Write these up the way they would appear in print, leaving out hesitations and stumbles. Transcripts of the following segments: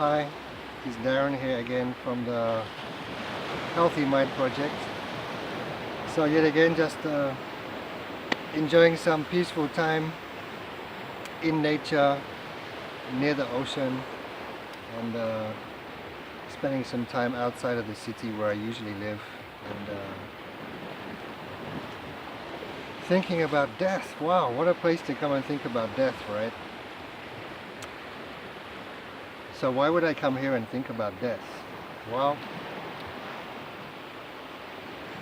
Hi, it's Darren here again from the Healthy Mind Project. So yet again, just enjoying some peaceful time in nature, near the ocean, and spending some time outside of the city where I usually live, and thinking about death. Wow, what a place to come and think about death, right? So why would I come here and think about death? Well,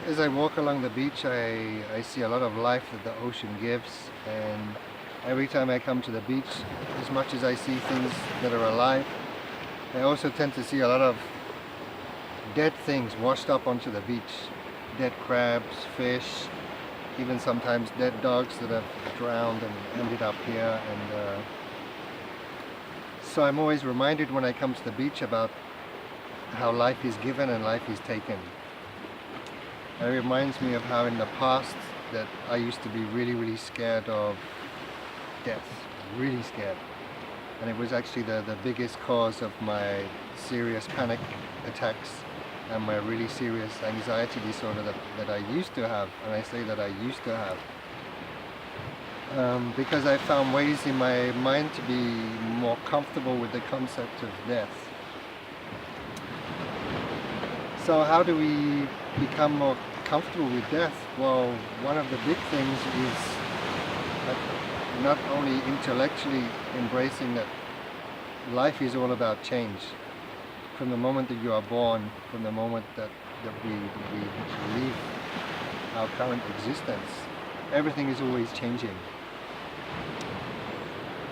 as I walk along the beach, I see a lot of life that the ocean gives, and every time I come to the beach, as much as I see things that are alive, I also tend to see a lot of dead things washed up onto the beach. Dead crabs, fish, even sometimes dead dogs that have drowned and ended up here. And so I'm always reminded when I come to the beach about how life is given and life is taken. It reminds me of how in the past that I used to be really scared of death, really scared. And it was actually the biggest cause of my serious panic attacks and my really serious anxiety disorder that I used to have. And I say that I used to have. Because I found ways in my mind to be more comfortable with the concept of death. So how do we become more comfortable with death? Well, one of the big things is not only intellectually embracing that life is all about change. From the moment that you are born, from the moment that we leave our current existence, everything is always changing.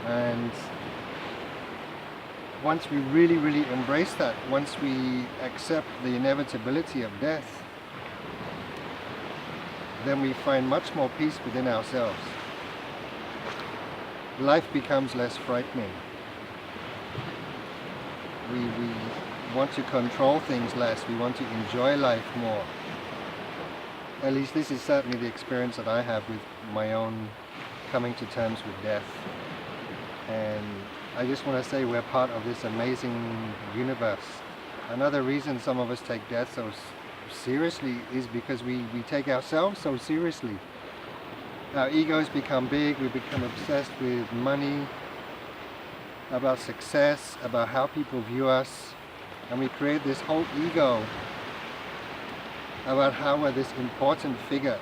And once we really embrace that, once we accept the inevitability of death, then we find much more peace within ourselves. Life becomes less frightening. We want to control things less, we want to enjoy life more. At least this is certainly the experience that I have with my own coming to terms with death. And I just want to say we're part of this amazing universe. Another reason some of us take death so seriously is because we take ourselves so seriously. Our egos become big, we become obsessed with money, about success, about how people view us, and we create this whole ego about how we're this important figure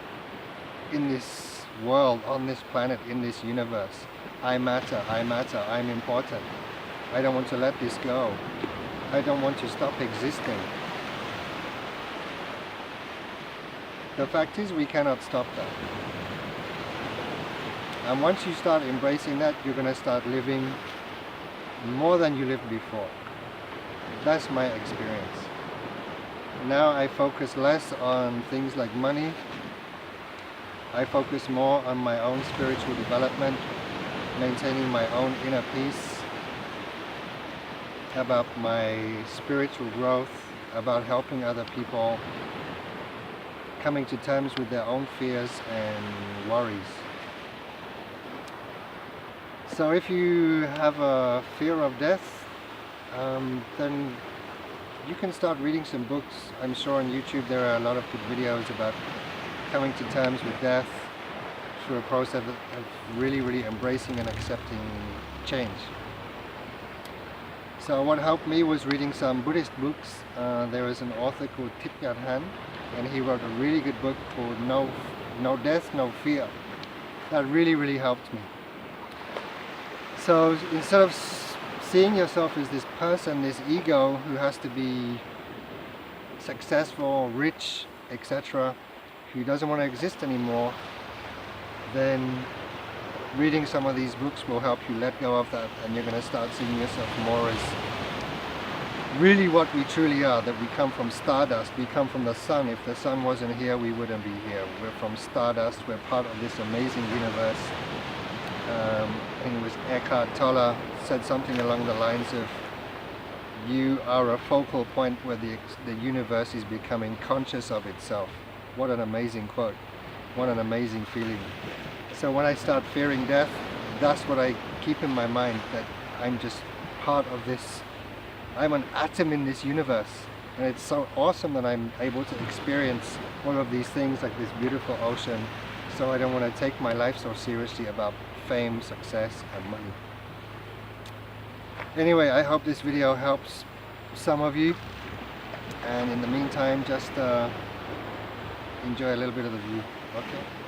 in this world, on this planet, in this universe. I matter, I'm important. I don't want to let this go. I don't want to stop existing. The fact is, we cannot stop that. And once you start embracing that, you're going to start living more than you lived before. That's my experience. Now I focus less on things like money. I focus more on my own spiritual development, maintaining my own inner peace, about my spiritual growth, about helping other people, coming to terms with their own fears and worries. So if you have a fear of death, then you can start reading some books. I'm sure on YouTube there are a lot of good videos about coming to terms with death through a process of really embracing and accepting change. So what helped me was reading some Buddhist books. There was an author called Thich Nhat Hanh, and he wrote a really good book called No Death, No Fear. That really helped me. So instead of seeing yourself as this person, this ego who has to be successful, rich, etc., who doesn't want to exist anymore, then reading some of these books will help you let go of that, and you're going to start seeing yourself more as really what we truly are, that we come from Stardust, we come from the sun. If the sun wasn't here, we wouldn't be here. We're from Stardust, we're part of this amazing universe. I think it was Eckhart Tolle said something along the lines of, you are a focal point where the universe is becoming conscious of itself. What an amazing quote. What an amazing feeling. So when I start fearing death, that's what I keep in my mind, that I'm just part of this I'm an atom in this universe, and it's so awesome that I'm able to experience all of these things like this beautiful ocean. So I don't want to take my life so seriously about fame, success and money. Anyway, I hope this video helps some of you, and in the meantime just enjoy a little bit of the view. Okay.